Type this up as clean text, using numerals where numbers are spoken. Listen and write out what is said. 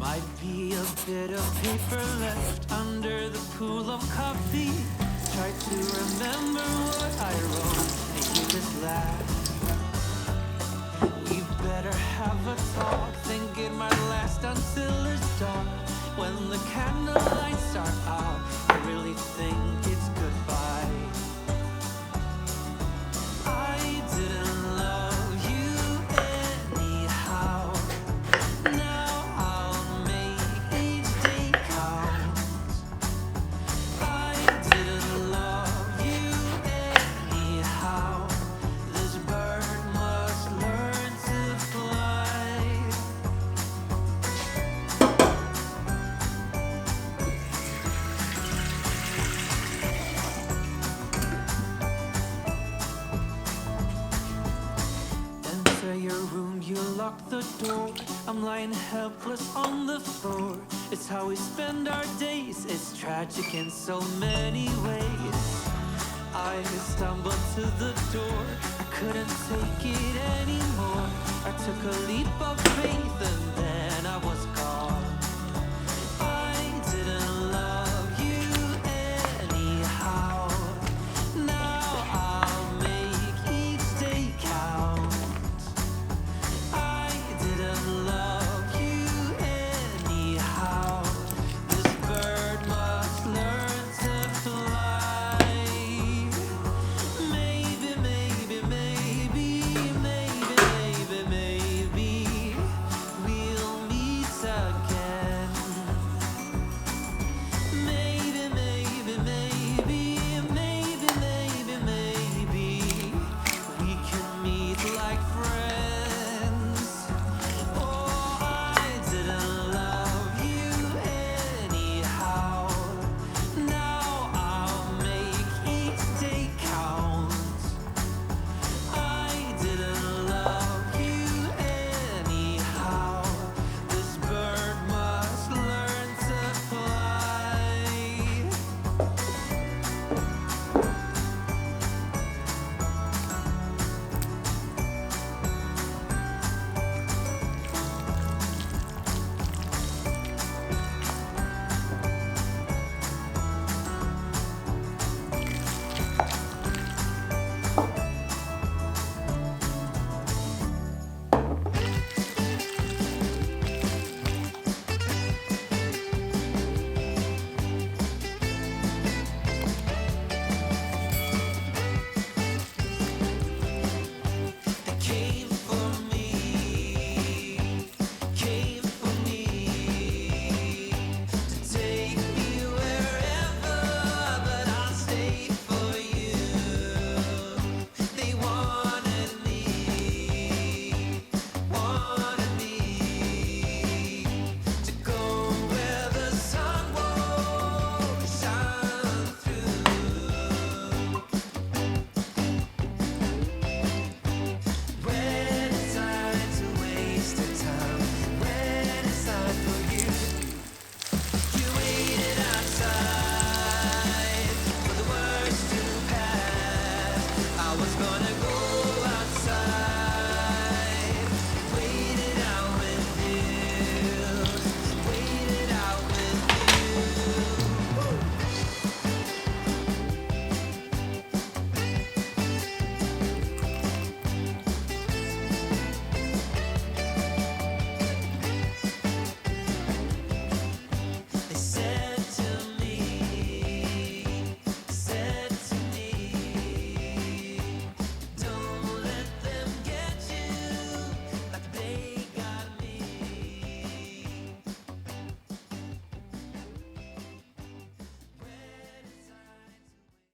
Might be a bit of paper left under the pool of coffee. Try to remember what I wrote and you just laugh. We better have a talk, think it might last until it's dark. When the candlelights are out, I really think it's goodbye. I didn't love you anyhow. Now I'll make each day count. I didn't love you anyhow. This bird must learn to fly. Enter your room, you lock the door. I'm lying helpless on the floor. It's how we spend our days. It's tragic in so many ways. I stumbled to the door. I couldn't take it anymore. I took a leap of